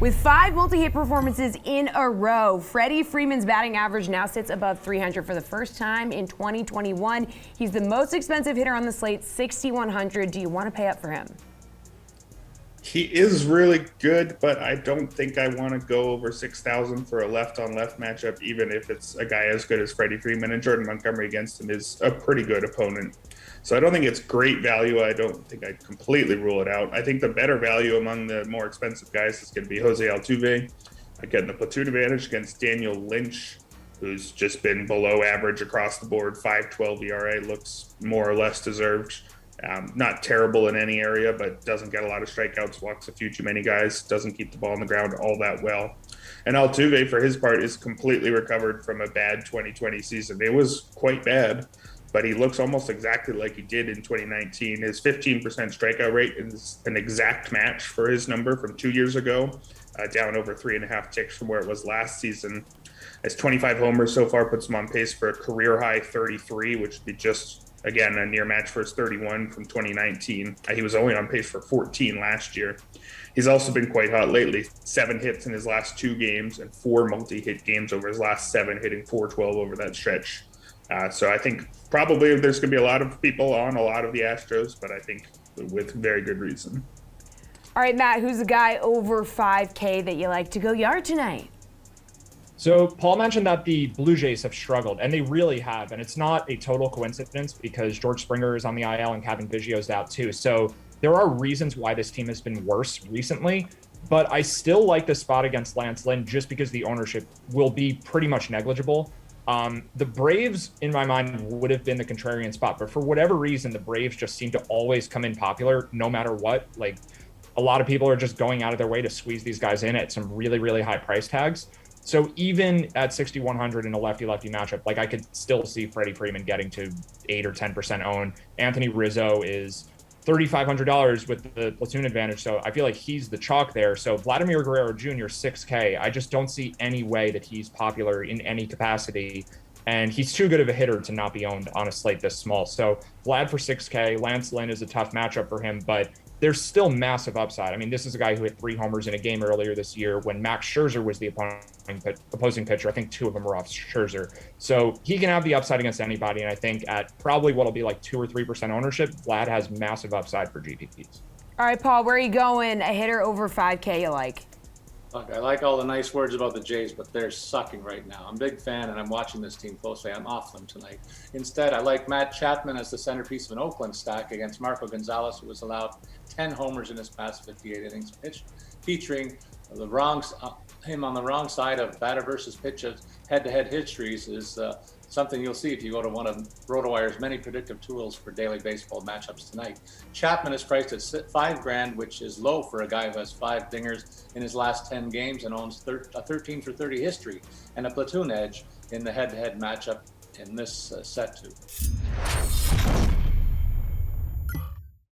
With 5 multi-hit performances in a row, Freddie Freeman's batting average now sits above 300 for the first time in 2021. He's the most expensive hitter on the slate, $6,100. Do you want to pay up for him? He is really good, but I don't think I want to go over 6,000 for a left-on-left matchup, even if it's a guy as good as Freddie Freeman. And Jordan Montgomery against him is a pretty good opponent. So I don't think it's great value. I don't think I'd completely rule it out. I think the better value among the more expensive guys is going to be Jose Altuve, getting the platoon advantage against Daniel Lynch, who's just been below average across the board. 5.12 ERA looks more or less deserved. Not terrible in any area, but doesn't get a lot of strikeouts, walks a few too many guys, doesn't keep the ball on the ground all that well. And Altuve, for his part, is completely recovered from a bad 2020 season. It was quite bad, but he looks almost exactly like he did in 2019. His 15% strikeout rate is an exact match for his number from 2 years ago, down over 3.5 ticks from where it was last season. His 25 homers so far puts him on pace for a career-high 33, which would be just, again, a near match for his 31 from 2019. He was only on pace for 14 last year. He's also been quite hot lately. 7 hits in his last 2 games and 4 multi-hit games over his last 7, hitting .412 over that stretch. So I think probably there's going to be a lot of people on a lot of the Astros, but I think with very good reason. All right, Matt, who's the guy over 5K that you like to go yard tonight? So Paul mentioned that the Blue Jays have struggled, and they really have. And it's not a total coincidence because George Springer is on the IL and Kevin Biggio's out too. So there are reasons why this team has been worse recently, but I still like the spot against Lance Lynn just because the ownership will be pretty much negligible. The Braves, in my mind, would have been the contrarian spot, but for whatever reason, the Braves just seem to always come in popular no matter what. Like, a lot of people are just going out of their way to squeeze these guys in at some really, really high price tags. So even at 6,100 in a lefty-lefty matchup, like, I could still see Freddie Freeman getting to 8 or 10% own. Anthony Rizzo is $3,500 with the platoon advantage, so I feel like he's the chalk there. So Vladimir Guerrero Jr., 6K, I just don't see any way that he's popular in any capacity, and he's too good of a hitter to not be owned on a slate this small. So Vlad for 6K, Lance Lynn is a tough matchup for him, but there's still massive upside. I mean, this is a guy who hit 3 homers in a game earlier this year when Max Scherzer was the opposing pitcher. I think 2 of them were off Scherzer. So he can have the upside against anybody, and I think at probably what'll be like 2 or 3% ownership, Vlad has massive upside for GPPs. All right, Paul, where are you going? A hitter over 5K you like? Look, I like all the nice words about the Jays, but they're sucking right now. I'm a big fan, and I'm watching this team closely. I'm off them tonight. Instead, I like Matt Chapman as the centerpiece of an Oakland stack against Marco Gonzalez, who was allowed 10 homers in his past 58 innings pitched, featuring him on the wrong side of batter versus pitcher head-to-head histories is something you'll see if you go to one of Rotowire's many predictive tools for daily baseball matchups tonight. Chapman is priced at $5,000, which is low for a guy who has 5 dingers in his last 10 games and owns a 13 for 30 history and a platoon edge in the head-to-head matchup in this set too.